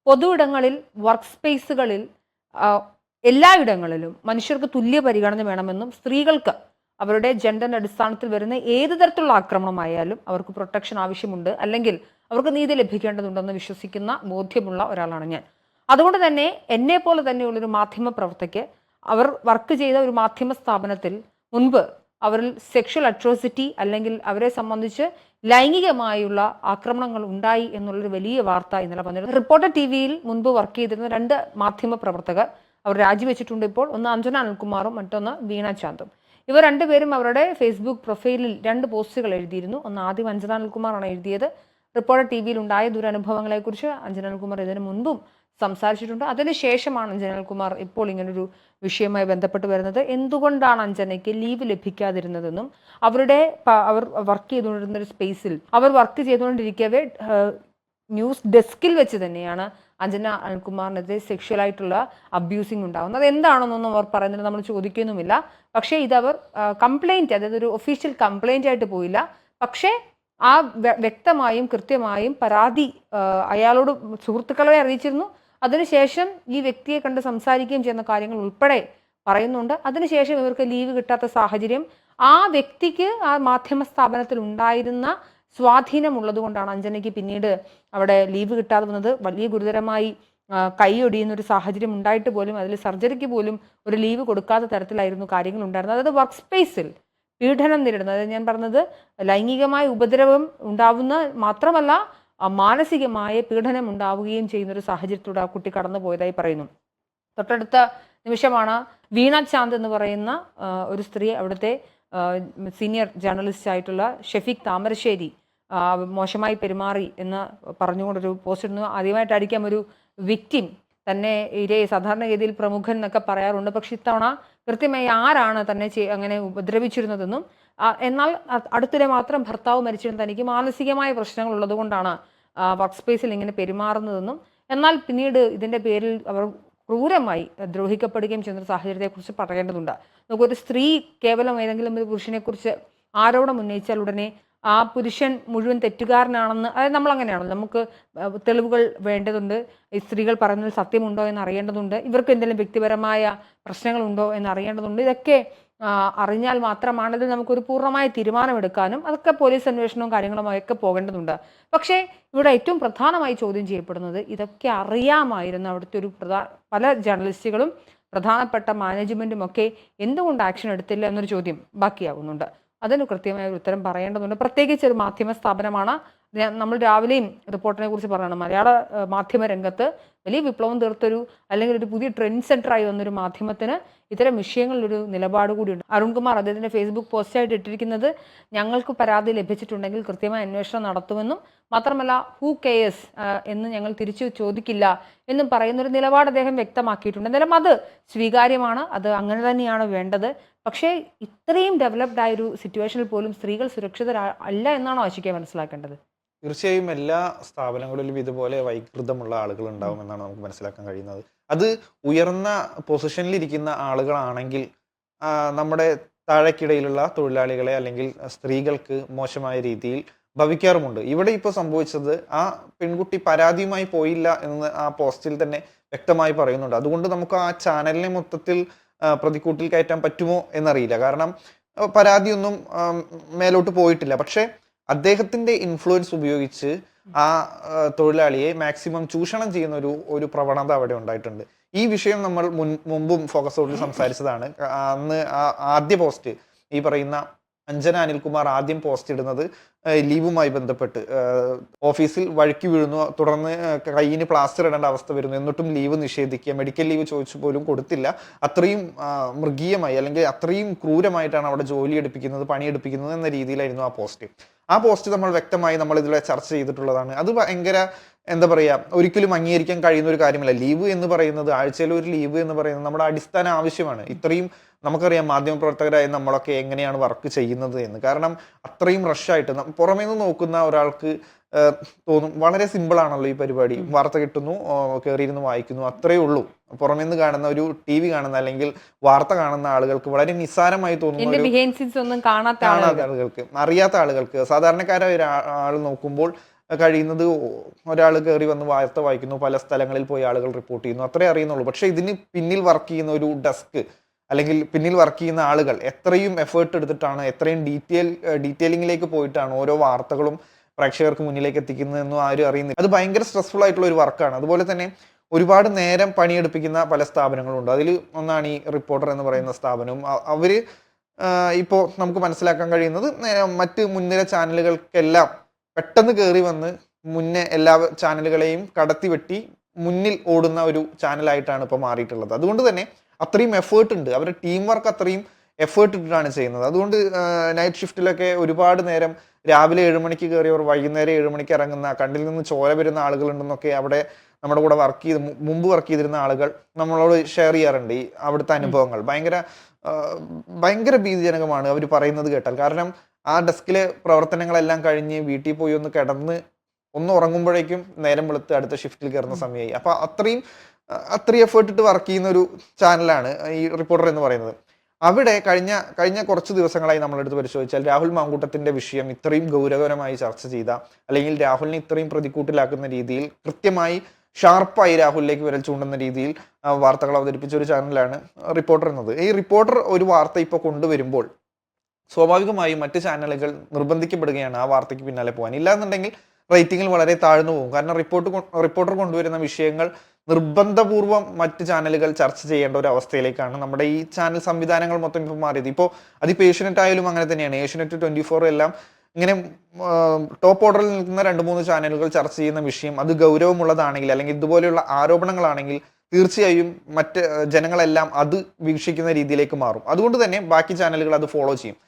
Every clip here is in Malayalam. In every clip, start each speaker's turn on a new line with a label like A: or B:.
A: പൊതു ഇടങ്ങളിൽ, വർക്ക് സ്പേസുകളിൽ, എല്ലായിടങ്ങളിലും മനുഷ്യർക്ക് തുല്യ പരിഗണന വേണമെന്നും സ്ത്രീകൾക്ക് അവരുടെ ജെൻഡറിന്റെ അടിസ്ഥാനത്തിൽ വരുന്ന ഏത് തരത്തിലുള്ള ആക്രമണമായാലും അവർക്ക് പ്രൊട്ടക്ഷൻ ആവശ്യമുണ്ട്, അല്ലെങ്കിൽ അവർക്ക് നീതി ലഭിക്കേണ്ടതുണ്ടെന്ന് വിശ്വസിക്കുന്ന ബോധ്യമുള്ള ഒരാളാണ് ഞാൻ. അതുകൊണ്ട് തന്നെ എന്നെ പോലെ തന്നെയുള്ളൊരു മാധ്യമ പ്രവർത്തകയ്ക്ക് അവർ വർക്ക് ചെയ്ത ഒരു മാധ്യമ സ്ഥാപനത്തിൽ മുൻപ് അവരിൽ സെക്ഷൽ അട്രോസിറ്റി അല്ലെങ്കിൽ അവരെ സംബന്ധിച്ച് ലൈംഗികമായുള്ള ആക്രമണങ്ങൾ ഉണ്ടായി എന്നുള്ളൊരു വലിയ വാർത്ത ഇന്നലെ വന്നിരുന്നു. റിപ്പോർട്ടർ ടിവിയിൽ മുൻപ് വർക്ക് ചെയ്തിരുന്ന 2 മാധ്യമ പ്രവർത്തകർ അവർ രാജിവെച്ചിട്ടുണ്ട്. ഇപ്പോൾ ഒന്ന് അഞ്ജന അനിൽകുമാറും മറ്റൊന്ന് വീണ ചാന്തും. ഇവർ രണ്ടുപേരും അവരുടെ ഫേസ്ബുക്ക് പ്രൊഫൈലിൽ 2 പോസ്റ്റുകൾ എഴുതിയിരുന്നു. ഒന്ന് ആദ്യം അഞ്ജന അനിൽകുമാറാണ് എഴുതിയത്. റിപ്പോർട്ടർ ടിവിയിൽ ഉണ്ടായ ദുരനുഭവങ്ങളെക്കുറിച്ച് അഞ്ജന അനിൽകുമാർ ഇതിനു മുൻപും സംസാരിച്ചിട്ടുണ്ട്. അതിനുശേഷമാണ് അഞ്ജന അനിൽകുമാർ ഇപ്പോൾ ഇങ്ങനൊരു വിഷയവുമായി ബന്ധപ്പെട്ട് വരുന്നത്. എന്തുകൊണ്ടാണ് അഞ്ജനയ്ക്ക് ലീവ് ലഭിക്കാതിരുന്നതെന്നും അവർ വർക്ക് ചെയ്തുകൊണ്ടിരുന്ന ഒരു സ്പേസിൽ അവർ വർക്ക് ചെയ്തുകൊണ്ടിരിക്കവേ ന്യൂസ് ഡെസ്കിൽ വെച്ച് തന്നെയാണ് അഞ്ജന അനിൽകുമാറിനെതിരെ സെക്ഷലായിട്ടുള്ള അബ്യൂസിങ് ഉണ്ടാകുന്നത്. അത് എന്താണെന്നൊന്നും അവർ പറയുന്നത് നമ്മൾ ചോദിക്കുന്നുമില്ല. പക്ഷേ ഇതവർ കംപ്ലൈൻറ്റ്, അതായത് ഒരു ഒഫീഷ്യൽ കംപ്ലൈൻ്റ് ആയിട്ട് പോയില്ല. പക്ഷേ ആ വ്യക്തമായും കൃത്യമായും പരാതി അയാളോട് സുഹൃത്തുക്കളെ അറിയിച്ചിരുന്നു. അതിനുശേഷം ഈ വ്യക്തിയെ കണ്ട് സംസാരിക്കുകയും ചെയ്യുന്ന കാര്യങ്ങൾ ഉൾപ്പെടെ പറയുന്നുണ്ട്. അതിനുശേഷം ഇവർക്ക് ലീവ് കിട്ടാത്ത സാഹചര്യം ആ വ്യക്തിക്ക് ആ മാധ്യമ സ്ഥാപനത്തിൽ ഉണ്ടായിരുന്ന സ്വാധീനമുള്ളത് കൊണ്ടാണ് അഞ്ജനയ്ക്ക് പിന്നീട് അവിടെ ലീവ് കിട്ടാതെ വന്നത്. വലിയ ഗുരുതരമായി കൈയൊടിയുന്ന ഒരു സാഹചര്യം ഉണ്ടായിട്ട് പോലും അതിൽ സർജറിക്ക് പോലും ഒരു ലീവ് കൊടുക്കാത്ത തരത്തിലായിരുന്നു കാര്യങ്ങൾ ഉണ്ടായിരുന്നത്. അതായത് വർക്ക് സ്പേസിൽ പീഡനം നേരിടുന്നത്, അതായത് ഞാൻ പറഞ്ഞത് ലൈംഗികമായ ഉപദ്രവം ഉണ്ടാവുന്ന മാത്രമല്ല മാനസികമായ പീഡനം ഉണ്ടാവുകയും ചെയ്യുന്ന ഒരു സാഹചര്യത്തിലൂടെ ആ കുട്ടി കടന്നു പോയതായി പറയുന്നു. തൊട്ടടുത്ത നിമിഷമാണ് വീണ ചാന്ദ് എന്ന് പറയുന്ന ഒരു സ്ത്രീ, അവിടുത്തെ സീനിയർ ജേർണലിസ്റ്റ് ആയിട്ടുള്ള ഷെഫീഖ് താമരശ്ശേരി മോശമായി പെരുമാറി എന്ന് പറഞ്ഞുകൊണ്ടൊരു പോസ്റ്റ് ഇടുന്നു. ആദ്യമായിട്ടായിരിക്കാം ഒരു വിക്ടിം തന്നെ സാധാരണഗതിയിൽ പ്രമുഖൻ എന്നൊക്കെ പറയാറുണ്ട്. പക്ഷെ ഇത്തവണ കൃത്യമായി ആരാണ് തന്നെ അങ്ങനെ ഉപദ്രവിച്ചിരുന്നതെന്നും എന്നാൽ അടുത്തിടെ മാത്രം ഭർത്താവ് മരിച്ചിരുന്ന തനിക്ക് മാനസികമായ പ്രശ്നങ്ങൾ ഉള്ളതുകൊണ്ടാണ് വർക്ക് സ്പേസിൽ ഇങ്ങനെ പെരുമാറുന്നതെന്നും എന്നാൽ പിന്നീട് ഇതിൻ്റെ പേരിൽ അവർ ക്രൂരമായി ദ്രോഹിക്കപ്പെടുകയും ചെയ്യുന്ന സാഹചര്യത്തെക്കുറിച്ച് പറയേണ്ടതുണ്ട്. നമുക്കൊരു സ്ത്രീ കേവലം ഏതെങ്കിലും ഒരു പുരുഷനെക്കുറിച്ച് ആരോപണം ഉന്നയിച്ചാൽ ഉടനെ ആ പുരുഷൻ മുഴുവൻ തെറ്റുകാരനാണെന്ന്, അതായത് നമ്മൾ അങ്ങനെയാണല്ലോ, നമുക്ക് തെളിവുകൾ വേണ്ടതുണ്ട്, ഈ സ്ത്രീകൾ പറയുന്നത് സത്യമുണ്ടോ എന്ന് അറിയേണ്ടതുണ്ട്, ഇവർക്ക് എന്തെങ്കിലും വ്യക്തിപരമായ പ്രശ്നങ്ങളുണ്ടോ എന്ന് അറിയേണ്ടതുണ്ട്. ഇതൊക്കെ അറിഞ്ഞാൽ മാത്രമാണ് ഇത് നമുക്കൊരു പൂർണ്ണമായ തീരുമാനമെടുക്കാനും അതൊക്കെ പോലീസ് അന്വേഷണവും കാര്യങ്ങളുമായൊക്കെ പോകേണ്ടതുണ്ട്. പക്ഷേ ഇവിടെ ഏറ്റവും പ്രധാനമായി ചോദ്യം ചെയ്യപ്പെടുന്നത് ഇതൊക്കെ അറിയാമായിരുന്ന അവിടുത്തെ പല ജേർണലിസ്റ്റുകളും പ്രധാനപ്പെട്ട മാനേജ്മെൻറ്റും ഒക്കെ എന്തുകൊണ്ട് ആക്ഷൻ എടുത്തില്ല എന്നൊരു ചോദ്യം ബാക്കിയാവുന്നുണ്ട്. അതിന് കൃത്യമായ ഒരു ഉത്തരം പറയേണ്ടതുണ്ട്. പ്രത്യേകിച്ച് ഒരു മാധ്യമ സ്ഥാപനമാണ്. നമ്മൾ രാവിലെയും റിപ്പോർട്ടിനെ കുറിച്ച് പറയണം. മലയാള മാധ്യമ രംഗത്ത് വലിയ വിപ്ലവം തീർത്തൊരു അല്ലെങ്കിൽ ഒരു പുതിയ ട്രെൻഡ് സെൻറ്ററായി വന്നൊരു മാധ്യമത്തിന് ഇത്തരം വിഷയങ്ങളിലൊരു നിലപാട് കൂടിയുണ്ട്. അരുൺകുമാർ അദ്ദേഹത്തിൻ്റെ ഫേസ്ബുക്ക് പോസ്റ്റായിട്ട് ഇട്ടിരിക്കുന്നത് ഞങ്ങൾക്ക് പരാതി ലഭിച്ചിട്ടുണ്ടെങ്കിൽ കൃത്യമായ അന്വേഷണം നടത്തുമെന്നും മാത്രമല്ല ഹൂ കെയേഴ്സ് എന്ന് ഞങ്ങൾ തിരിച്ചു ചോദിക്കില്ല എന്നും പറയുന്നൊരു നിലപാട് അദ്ദേഹം വ്യക്തമാക്കിയിട്ടുണ്ട്. എന്തായാലും അത് സ്വീകാര്യമാണ്, അത് അങ്ങനെ തന്നെയാണ് വേണ്ടത്. പക്ഷേ ഇത്രയും ഡെവലപ്ഡ് ആയൊരു സിറ്റുവേഷനിൽ പോലും സ്ത്രീകൾ സുരക്ഷിതരല്ല എന്നാണോ ആശിക്കാൻ മനസ്സിലാക്കേണ്ടത്?
B: തീർച്ചയായും എല്ലാ സ്ഥാപനങ്ങളിലും ഇതുപോലെ വൈകൃതമുള്ള ആളുകൾ ഉണ്ടാവും എന്നാണ് നമുക്ക് മനസ്സിലാക്കാൻ കഴിയുന്നത്. അത് ഉയർന്ന പൊസിഷനിലിരിക്കുന്ന ആളുകളാണെങ്കിൽ നമ്മുടെ താഴേക്കിടയിലുള്ള തൊഴിലാളികളെ അല്ലെങ്കിൽ സ്ത്രീകൾക്ക് മോശമായ രീതിയിൽ ഭവിക്കാറുമുണ്ട്. ഇവിടെ ഇപ്പോൾ സംഭവിച്ചത് ആ പെൺകുട്ടി പരാതിയുമായി പോയില്ല എന്ന് ആ പോസ്റ്റിൽ തന്നെ വ്യക്തമായി പറയുന്നുണ്ട്. അതുകൊണ്ട് നമുക്ക് ആ ചാനലിനെ മൊത്തത്തിൽ പ്രതിക്കൂട്ടിൽ കയറ്റാൻ പറ്റുമോ എന്നറിയില്ല. കാരണം പരാതിയൊന്നും മേലോട്ട് പോയിട്ടില്ല. പക്ഷേ അദ്ദേഹത്തിന്റെ ഇൻഫ്ലുവൻസ് ഉപയോഗിച്ച് ആ തൊഴിലാളിയെ മാക്സിമം ചൂഷണം ചെയ്യുന്ന ഒരു പ്രവണത അവിടെ ഉണ്ടായിട്ടുണ്ട്. ഈ വിഷയം നമ്മൾ മുമ്പും ഫോക്കസോഡിൽ സംസാരിച്ചതാണ്. അന്ന് ആദ്യ പോസ്റ്റ് ഈ പറയുന്ന അഞ്ജന അനിൽകുമാർ ആദ്യം പോസ്റ്റ് ഇടുന്നത് ലീവുമായി ബന്ധപ്പെട്ട് ഓഫീസിൽ വഴുക്കി വീഴുന്നു, തുടർന്ന് കയ്യിന് പ്ലാസ്റ്റർ ഇടേണ്ട അവസ്ഥ വരുന്നു, എന്നിട്ടും ലീവ് നിഷേധിക്കുക, മെഡിക്കൽ ലീവ് ചോദിച്ചു പോലും കൊടുത്തില്ല. അത്രയും മൃഗീയമായി അല്ലെങ്കിൽ അത്രയും ക്രൂരമായിട്ടാണ് അവിടെ ജോലി എടുപ്പിക്കുന്നത്, പണിയെടുപ്പിക്കുന്നത് എന്ന രീതിയിലായിരുന്നു ആ പോസ്റ്റ് നമ്മൾ വ്യക്തമായി നമ്മൾ ഇതിലെ ചർച്ച ചെയ്തിട്ടുള്ളതാണ്. അത് ഭയങ്കര എന്താ പറയുക, ഒരിക്കലും അംഗീകരിക്കാൻ കഴിയുന്ന ഒരു കാര്യമല്ല. ലീവ് എന്ന് പറയുന്നത്, ആഴ്ചയിൽ ഒരു ലീവ് എന്ന് പറയുന്നത് നമ്മുടെ അടിസ്ഥാന ആവശ്യമാണ്. ഇത്രയും നമുക്കറിയാം മാധ്യമപ്രവർത്തകരായ നമ്മളൊക്കെ എങ്ങനെയാണ് വർക്ക് ചെയ്യുന്നത് എന്ന്. കാരണം അത്രയും റഷായിട്ട് പുറമേ നിന്ന് നോക്കുന്ന ഒരാൾക്ക് തോന്നും വളരെ സിമ്പിൾ ആണല്ലോ ഈ പരിപാടി, വാർത്ത കിട്ടുന്നു, കയറിയിരുന്ന് വായിക്കുന്നു, അത്രയേ ഉള്ളൂ. പുറമേ നിന്ന് കാണുന്ന ഒരു TV കാണുന്ന അല്ലെങ്കിൽ വാർത്ത കാണുന്ന ആളുകൾക്ക് വളരെ നിസ്സാരമായി തോന്നുന്ന
A: കാണാത്ത
B: ആളുകൾക്ക്, അറിയാത്ത ആളുകൾക്ക്, സാധാരണക്കാരായ ഒരാൾ നോക്കുമ്പോൾ കഴിയുന്നത് ഒരാൾ കയറി വന്ന് വാർത്ത വായിക്കുന്നു, പല സ്ഥലങ്ങളിൽ പോയി ആളുകൾ റിപ്പോർട്ട് ചെയ്യുന്നു, അത്രേ അറിയുന്നുള്ളൂ. പക്ഷേ ഇതിന് പിന്നിൽ വർക്ക് ചെയ്യുന്ന ഒരു ഡെസ്ക് അല്ലെങ്കിൽ പിന്നിൽ വർക്ക് ചെയ്യുന്ന ആളുകൾ എത്രയും എഫേർട്ട് എടുത്തിട്ടാണ്, എത്രയും ഡീറ്റെയിലിംഗിലേക്ക് പോയിട്ടാണ് ഓരോ വാർത്തകളും പ്രേക്ഷകർക്ക് മുന്നിലേക്ക് എത്തിക്കുന്നതെന്നും ആരും അറിയുന്നില്ല. അത് ഭയങ്കര സ്ട്രെസ്ഫുൾ ആയിട്ടുള്ള ഒരു വർക്കാണ്. അതുപോലെ തന്നെ ഒരുപാട് നേരം പണിയെടുപ്പിക്കുന്ന പല സ്ഥാപനങ്ങളുണ്ട്. അതിൽ ഒന്നാണ് ഈ റിപ്പോർട്ടർ എന്ന് പറയുന്ന സ്ഥാപനവും. അവര് ഇപ്പോൾ നമുക്ക് മനസ്സിലാക്കാൻ കഴിയുന്നത് മറ്റ് മുൻനിര ചാനലുകൾക്കെല്ലാം പെട്ടെന്ന് കയറി വന്ന് മുന്നേ എല്ലാ ചാനലുകളെയും കടത്തിവെട്ടി മുന്നിൽ ഓടുന്ന ഒരു ചാനലായിട്ടാണ് ഇപ്പോൾ മാറിയിട്ടുള്ളത്. അതുകൊണ്ട് തന്നെ അത്രയും എഫേർട്ട് ഉണ്ട്, അവരുടെ ടീം വർക്ക് അത്രയും എഫേർട്ട് ഇട്ടിട്ടാണ് ചെയ്യുന്നത്. അതുകൊണ്ട് നൈറ്റ് ഷിഫ്റ്റിലൊക്കെ ഒരുപാട് നേരം രാവിലെ 7 മണിക്ക് കയറിയവർ വൈകുന്നേരം 7 മണിക്ക് ഇറങ്ങുന്ന, കണ്ണിൽ നിന്ന് ചോര വരുന്ന ആളുകളുണ്ടെന്നൊക്കെ അവിടെ നമ്മുടെ കൂടെ മുമ്പ് വർക്ക് ചെയ്തിരുന്ന ആളുകൾ നമ്മളോട് ഷെയർ ചെയ്യാറുണ്ട് ഈ അവിടുത്തെ അനുഭവങ്ങൾ. ഭയങ്കര ഭീതിജനകമാണ് അവർ പറയുന്നത് കേട്ടാൽ. കാരണം ആ ഡെസ്കിലെ പ്രവർത്തനങ്ങളെല്ലാം കഴിഞ്ഞ് വീട്ടിൽ പോയി ഒന്ന് കിടന്ന് ഒന്ന് ഉറങ്ങുമ്പോഴേക്കും നേരം വെളുത്ത് അടുത്ത ഷിഫ്റ്റിൽ കയറുന്ന സമയമായി. അപ്പൊ അത്രയും എഫേർട്ട് ഇട്ട് വർക്ക് ചെയ്യുന്ന ഒരു ചാനലാണ് ഈ റിപ്പോർട്ടർ എന്ന് പറയുന്നത്. അവിടെ കഴിഞ്ഞ കുറച്ച് ദിവസങ്ങളായി നമ്മളെടുത്ത് പരിശോധിച്ചാൽ രാഹുൽ മാങ്കൂട്ടത്തിന്റെ വിഷയം ഇത്രയും ഗൗരവകരമായി ചർച്ച ചെയ്ത, അല്ലെങ്കിൽ രാഹുലിനെ ഇത്രയും പ്രതിക്കൂട്ടിലാക്കുന്ന രീതിയിൽ കൃത്യമായി ഷാർപ്പായി രാഹുലിലേക്ക് വിരൽ ചൂണ്ടുന്ന രീതിയിൽ വാർത്തകൾ അവതരിപ്പിച്ച ഒരു ചാനലാണ് റിപ്പോർട്ടർ എന്നത്. ഈ റിപ്പോർട്ടർ ഒരു വാർത്ത ഇപ്പോൾ കൊണ്ടുവരുമ്പോൾ സ്വാഭാവികമായും മറ്റ് ചാനലുകൾ നിർബന്ധിക്കപ്പെടുകയാണ് ആ വാർത്തയ്ക്ക് പിന്നാലെ പോകാൻ. ഇല്ലാന്നുണ്ടെങ്കിൽ റേറ്റിംഗിൽ വളരെ താഴ്ന്നു പോകും. കാരണം റിപ്പോർട്ടർ കൊണ്ടുവരുന്ന വിഷയങ്ങൾ നിർബന്ധപൂർവം മറ്റ് ചാനലുകൾ ചർച്ച ചെയ്യേണ്ട ഒരു അവസ്ഥയിലേക്കാണ് നമ്മുടെ ഈ ചാനൽ സംവിധാനങ്ങൾ മൊത്തം ഇപ്പോൾ മാറിയത്. അതിപ്പോൾ ഏഷ്യനെറ്റ് ആയാലും അങ്ങനെ തന്നെയാണ്. ഏഷ്യനെറ്റ് 24 എല്ലാം ഇങ്ങനെ ടോപ്പ് ഓർഡറിൽ നിൽക്കുന്ന 2-3 ചാനലുകൾ ചർച്ച ചെയ്യുന്ന വിഷയം അത് ഗൗരവമുള്ളതാണെങ്കിൽ, അല്ലെങ്കിൽ ഇതുപോലെയുള്ള ആരോപണങ്ങളാണെങ്കിൽ തീർച്ചയായും മറ്റ് ജനങ്ങളെല്ലാം അത് വീക്ഷിക്കുന്ന രീതിയിലേക്ക് മാറും. അതുകൊണ്ട് തന്നെ ബാക്കി ചാനലുകൾ അത് ഫോളോ ചെയ്യും.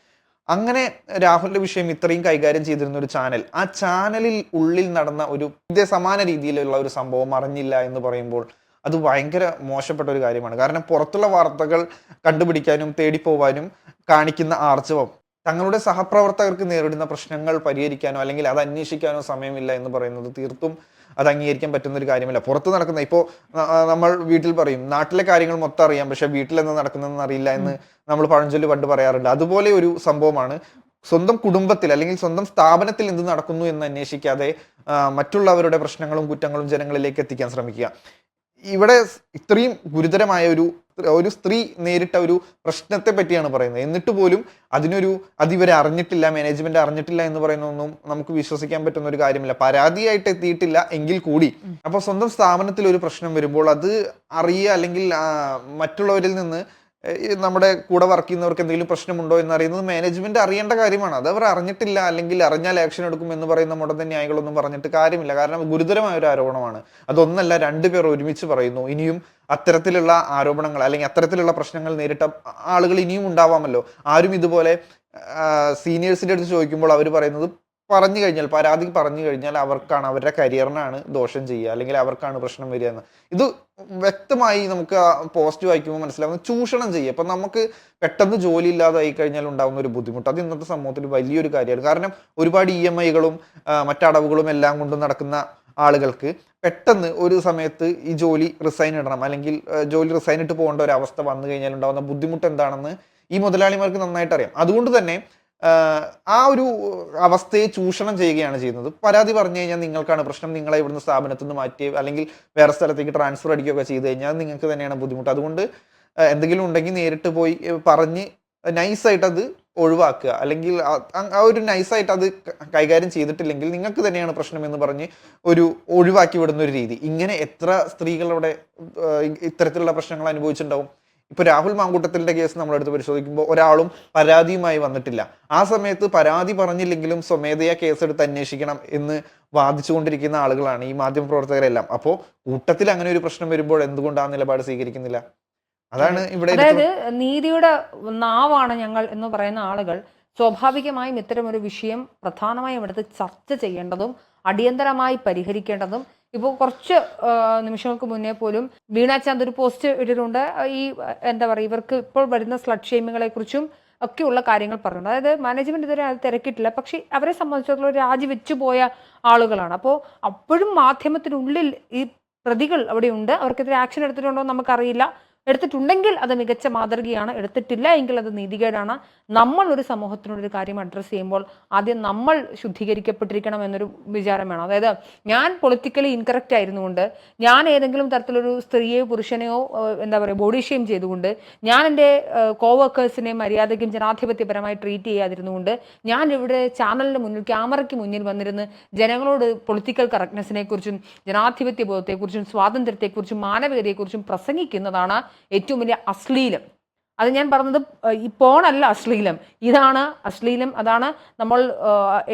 B: അങ്ങനെ രാഹുലിന്റെ വിഷയം ഇത്രയും കൈകാര്യം ചെയ്തിരുന്ന ഒരു ചാനൽ, ആ ചാനലിൽ ഉള്ളിൽ നടന്ന ഒരു ഇതേ സമാന രീതിയിലുള്ള ഒരു സംഭവം അറിഞ്ഞില്ല എന്ന് പറയുമ്പോൾ അത് ഭയങ്കര മോശപ്പെട്ട ഒരു കാര്യമാണ്. കാരണം പുറത്തുള്ള വാർത്തകൾ കണ്ടുപിടിക്കാനും തേടിപ്പോവാനും കാണിക്കുന്ന ആർജവം തങ്ങളുടെ സഹപ്രവർത്തകർക്ക് നേരിടുന്ന പ്രശ്നങ്ങൾ പരിഹരിക്കാനോ അല്ലെങ്കിൽ അത് അന്വേഷിക്കാനോ സമയമില്ല എന്ന് പറയുന്നത് തീർത്തും അത് അംഗീകരിക്കാൻ പറ്റുന്ന ഒരു കാര്യമല്ല. പുറത്ത് നടക്കുന്ന ഇപ്പോൾ നമ്മൾ വീട്ടിൽ പറയും നാട്ടിലെ കാര്യങ്ങൾ മൊത്തം അറിയാം, പക്ഷെ വീട്ടിൽ എന്താ നടക്കുന്നതെന്ന് അറിയില്ല എന്ന് നമ്മൾ പഴഞ്ചൊല്ല് പണ്ട് പറയാറുണ്ട്. അതുപോലെ ഒരു സംഭവമാണ് സ്വന്തം കുടുംബത്തിൽ അല്ലെങ്കിൽ സ്വന്തം സ്ഥാപനത്തിൽ എന്ത് നടക്കുന്നു എന്ന് അന്വേഷിക്കാതെ മറ്റുള്ളവരുടെ പ്രശ്നങ്ങളും കുറ്റങ്ങളും ജനങ്ങളിലേക്ക് എത്തിക്കാൻ ശ്രമിക്കുക. ഇവിടെ ഇത്രയും ഗുരുതരമായ ഒരു സ്ത്രീ നേരിട്ട ഒരു പ്രശ്നത്തെ പറ്റിയാണ് പറയുന്നത്. എന്നിട്ട് പോലും അതിവരെ അറിഞ്ഞിട്ടില്ല, മാനേജ്മെന്റ് അറിഞ്ഞിട്ടില്ല എന്ന് പറയുന്നതൊന്നും നമുക്ക് വിശ്വസിക്കാൻ പറ്റുന്ന ഒരു കാര്യമില്ല. പരാതിയായിട്ട് എത്തിയിട്ടില്ല എങ്കിൽ കൂടി അപ്പൊ സ്വന്തം സ്ഥാപനത്തിൽ ഒരു പ്രശ്നം വരുമ്പോൾ അത് അറിയുക, അല്ലെങ്കിൽ മറ്റുള്ളവരിൽ നിന്ന് നമ്മുടെ കൂടെ വർക്ക് ചെയ്യുന്നവർക്ക് എന്തെങ്കിലും പ്രശ്നമുണ്ടോ എന്ന് അറിയുന്നത് മാനേജ്മെന്റ് അറിയേണ്ട കാര്യമാണ്. അത് അവർ അറിഞ്ഞിട്ടില്ല, അല്ലെങ്കിൽ അറിഞ്ഞാൽ ആക്ഷൻ എടുക്കും എന്ന് പറയുന്ന മുടന്ത ന്യായങ്ങളൊന്നും പറഞ്ഞിട്ട് കാര്യമില്ല. കാരണം ഗുരുതരമായ ഒരു ആരോപണമാണ്. അതൊന്നല്ല, 2 പേർ ഒരുമിച്ച് പറയുന്നു. ഇനിയും അത്തരത്തിലുള്ള ആരോപണങ്ങൾ അല്ലെങ്കിൽ അത്തരത്തിലുള്ള പ്രശ്നങ്ങൾ നേരിട്ട ആളുകൾ ഇനിയും ഉണ്ടാവാമല്ലോ. ആരും ഇതുപോലെ സീനിയേഴ്സിന്റെ അടുത്ത് ചോദിക്കുമ്പോൾ അവർ പറയുന്നത് പരാതി പറഞ്ഞു കഴിഞ്ഞാൽ അവർക്കാണ്, അവരുടെ കരിയറിനാണ് ദോഷം ചെയ്യുക, അല്ലെങ്കിൽ അവർക്കാണ് പ്രശ്നം വരിക എന്ന്. ഇത് വ്യക്തമായി നമുക്ക് പോസ്റ്റ് വായിക്കുമ്പോൾ മനസ്സിലാവുന്ന ചൂഷണം ചെയ്യുക. അപ്പം നമുക്ക് പെട്ടെന്ന് ജോലി ഇല്ലാതായി കഴിഞ്ഞാൽ ഉണ്ടാകുന്ന ഒരു ബുദ്ധിമുട്ട് അത് ഇന്നത്തെ സമൂഹത്തിൽ വലിയൊരു കാര്യമാണ്. കാരണം ഒരുപാട് EMI-കളും മറ്റടവുകളും എല്ലാം കൊണ്ട് നടക്കുന്ന ആളുകൾക്ക് പെട്ടെന്ന് ഒരു സമയത്ത് ഈ ജോലി റിസൈൻ ഇടണം, അല്ലെങ്കിൽ ജോലി റിസൈൻ ഇട്ട് പോകേണ്ട ഒരു അവസ്ഥ വന്നു കഴിഞ്ഞാൽ ഉണ്ടാകുന്ന ബുദ്ധിമുട്ട് എന്താണെന്ന് ഈ മുതലാളിമാർക്ക് നന്നായിട്ട് അറിയാം. അതുകൊണ്ട് തന്നെ ആ ഒരു അവസ്ഥയെ ചൂഷണം ചെയ്യുകയാണ് ചെയ്യുന്നത്. പരാതി പറഞ്ഞു കഴിഞ്ഞാൽ നിങ്ങൾക്കാണ് പ്രശ്നം, നിങ്ങളെ ഇവിടുന്ന് സ്ഥാപനത്തിൽ നിന്ന് മാറ്റി അല്ലെങ്കിൽ വേറെ സ്ഥലത്തേക്ക് ട്രാൻസ്ഫർ അടിക്കുകയൊക്കെ ചെയ്ത് കഴിഞ്ഞാൽ നിങ്ങൾക്ക് തന്നെയാണ് ബുദ്ധിമുട്ട്. അതുകൊണ്ട് എന്തെങ്കിലും ഉണ്ടെങ്കിൽ നേരിട്ട് പോയി പറഞ്ഞ് നൈസായിട്ട് അത് ഒഴിവാക്കുക, അല്ലെങ്കിൽ ആ ഒരു നൈസായിട്ട് അത് കൈകാര്യം ചെയ്തിട്ടില്ലെങ്കിൽ നിങ്ങൾക്ക് തന്നെയാണ് പ്രശ്നം എന്ന് പറഞ്ഞ് ഒഴിവാക്കി വിടുന്ന ഒരു രീതി. ഇങ്ങനെ എത്ര സ്ത്രീകളുടെ ഇത്തരത്തിലുള്ള പ്രശ്നങ്ങൾ അനുഭവിച്ചിട്ടുണ്ടാവും. ഇപ്പൊ രാഹുൽ മാങ്കൂട്ടത്തിന്റെ കേസ് നമ്മളെടുത്ത് പരിശോധിക്കുമ്പോൾ ഒരാളും പരാതിയുമായി വന്നിട്ടില്ല. ആ സമയത്ത് പരാതി പറഞ്ഞില്ലെങ്കിലും സ്വമേധയാ കേസെടുത്ത് അന്വേഷിക്കണം എന്ന് വാദിച്ചുകൊണ്ടിരിക്കുന്ന ആളുകളാണ് ഈ മാധ്യമപ്രവർത്തകരെല്ലാം. അപ്പോൾ കൂട്ടത്തിൽ അങ്ങനെ ഒരു പ്രശ്നം വരുമ്പോൾ എന്തുകൊണ്ട് ആ നിലപാട് സ്വീകരിക്കുന്നില്ല? അതാണ് ഇവിടെ.
A: അതായത് നീതിയുടെ നാവാണ് ഞങ്ങൾ എന്ന് പറയുന്ന ആളുകൾ സ്വാഭാവികമായും ഇത്തരമൊരു വിഷയം പ്രധാനമായും എടുത്ത് ചർച്ച ചെയ്യേണ്ടതും അടിയന്തരമായി പരിഹരിക്കേണ്ടതും. ഇപ്പോൾ കുറച്ച് നിമിഷങ്ങൾക്ക് മുന്നേ പോലും വീണ ചാന്ദ് ഒരു പോസ്റ്റ് ഇട്ടിട്ടുണ്ട്. ഈ എന്താ പറയുക, ഇവർക്ക് ഇപ്പോൾ വരുന്ന സ്ലട്ട് ഷെയിമിങ്ങളെ കുറിച്ചും ഒക്കെയുള്ള കാര്യങ്ങൾ പറയുന്നുണ്ട്. അതായത് മാനേജ്മെന്റ് ഇതുവരെ അത് തിരക്കിയിട്ടില്ല, പക്ഷെ അവരെ സംബന്ധിച്ചിടത്തോളം രാജിവെച്ചു പോയ ആളുകളാണ്. അപ്പോൾ അപ്പോഴും മാധ്യമത്തിനുള്ളിൽ ഈ പ്രതികൾ അവിടെ ഉണ്ട്. അവർക്കെതിരെ ആക്ഷൻ എടുത്തിട്ടുണ്ടോ എന്ന് നമുക്കറിയില്ല. എടുത്തിട്ടുണ്ടെങ്കിൽ അത് മികച്ച മാതൃകയാണ്, എടുത്തിട്ടില്ല എങ്കിൽ അത് നീതികേടാണ്. നമ്മൾ ഒരു സമൂഹത്തിനോടൊരു കാര്യം അഡ്രസ്സ് ചെയ്യുമ്പോൾ ആദ്യം നമ്മൾ ശുദ്ധീകരിക്കപ്പെട്ടിരിക്കണം എന്നൊരു വിചാരം വേണം. അതായത് ഞാൻ പൊളിറ്റിക്കലി ഇൻകറക്റ്റ് ആയിരുന്നുകൊണ്ട്, ഞാൻ ഏതെങ്കിലും തരത്തിലൊരു സ്ത്രീയെയോ പുരുഷനെയോ എന്താ പറയുക ബോഡി ഷെയിം ചെയ്തുകൊണ്ട്, ഞാൻ എൻ്റെ കോവർക്കേഴ്സിനെ മര്യാദയ്ക്കും ജനാധിപത്യപരമായി ട്രീറ്റ് ചെയ്യാതിരുന്നുകൊണ്ട്, ഞാൻ ഇവിടെ ചാനലിന് മുന്നിൽ ക്യാമറയ്ക്ക് മുന്നിൽ വന്നിരുന്ന് ജനങ്ങളോട് പൊളിറ്റിക്കൽ കറക്റ്റ്നെസ്സിനെ കുറിച്ചും ജനാധിപത്യ ബോധത്തെക്കുറിച്ചും സ്വാതന്ത്ര്യത്തെക്കുറിച്ചും മാനവികതയെക്കുറിച്ചും പ്രസംഗിക്കുന്നതാണ് ഏറ്റവും വലിയ അശ്ലീലം. അത് ഞാൻ പറഞ്ഞത് ഈ പോണല്ല അശ്ലീലം, ഇതാണ് അശ്ലീലം. അതാണ് നമ്മൾ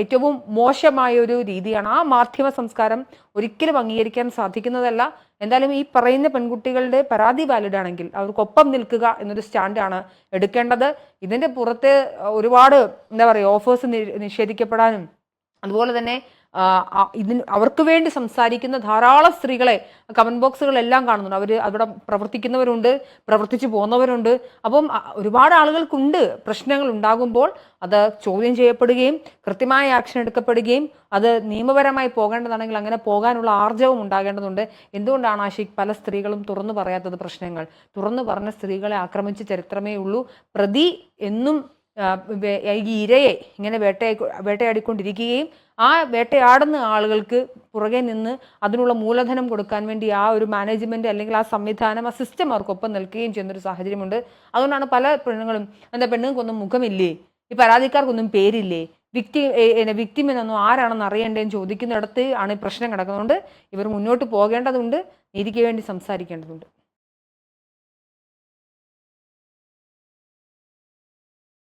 A: ഏറ്റവും മോശമായ ഒരു രീതിയാണ്. ആ മാധ്യമ സംസ്കാരം ഒരിക്കലും അംഗീകരിക്കാൻ സാധിക്കുന്നതല്ല. എന്തായാലും ഈ പറയുന്ന പെൺകുട്ടികളുടെ പരാതി വാലിഡ് ആണെങ്കിൽ അവർക്കൊപ്പം നിൽക്കുക എന്നൊരു സ്റ്റാൻഡാണ് എടുക്കേണ്ടത്. ഇതിൻ്റെ പുറത്ത് ഒരുപാട് എന്താ പറയുക ഓഫേഴ്സ് നിഷേധിക്കപ്പെടാനും അതുപോലെ തന്നെ അവർക്ക് വേണ്ടി സംസാരിക്കുന്ന ധാരാളം സ്ത്രീകളെ കമന്റ് ബോക്സുകളെല്ലാം കാണുന്നുണ്ട്. അവർ അവിടെ പ്രവർത്തിക്കുന്നവരുണ്ട്, പ്രവർത്തിച്ചു പോകുന്നവരുണ്ട്. അപ്പം ഒരുപാട് ആളുകൾക്കുണ്ട് പ്രശ്നങ്ങൾ ഉണ്ടാകുമ്പോൾ അത് ചോദ്യം ചെയ്യപ്പെടുകയും കൃത്യമായ ആക്ഷൻ എടുക്കപ്പെടുകയും അത് നിയമപരമായി പോകേണ്ടതാണെങ്കിൽ അങ്ങനെ പോകാനുള്ള ആർജവം ഉണ്ടാകേണ്ടതുണ്ട്. എന്തുകൊണ്ടാണ് ആഷിഖ് പല സ്ത്രീകളും തുറന്നു പറയാത്തത്? പ്രശ്നങ്ങൾ തുറന്നു പറഞ്ഞ സ്ത്രീകളെ ആക്രമിച്ച ചരിത്രമേ ഉള്ളൂ. പ്രതി എന്നും ഈ ഇരയെ ഇങ്ങനെ വേട്ടയാടിക്കൊണ്ടിരിക്കുകയും ആ വേട്ടയാടുന്ന ആളുകൾക്ക് പുറകെ നിന്ന് അതിനുള്ള മൂലധനം കൊടുക്കാൻ വേണ്ടി ആ ഒരു മാനേജ്മെന്റ് അല്ലെങ്കിൽ ആ സംവിധാനം, ആ സിസ്റ്റം അവർക്കൊപ്പം നിൽക്കുകയും ചെയ്യുന്നൊരു സാഹചര്യമുണ്ട്. അതുകൊണ്ടാണ് പല പെണ്ണുങ്ങളും പെണ്ണുങ്ങൾക്കൊന്നും മുഖമില്ലേ, ഈ പരാതിക്കാർക്കൊന്നും പേരില്ലേ, വിക്ടിം എന്നൊന്നും ആരാണെന്ന് അറിയേണ്ടതെന്ന് ചോദിക്കുന്നിടത്ത് ആണ് ഈ പ്രശ്നം കിടക്കുന്നതുകൊണ്ട് ഇവർ മുന്നോട്ട് പോകേണ്ടതുണ്ട്, നീതിക്ക് വേണ്ടി സംസാരിക്കേണ്ടതുണ്ട്.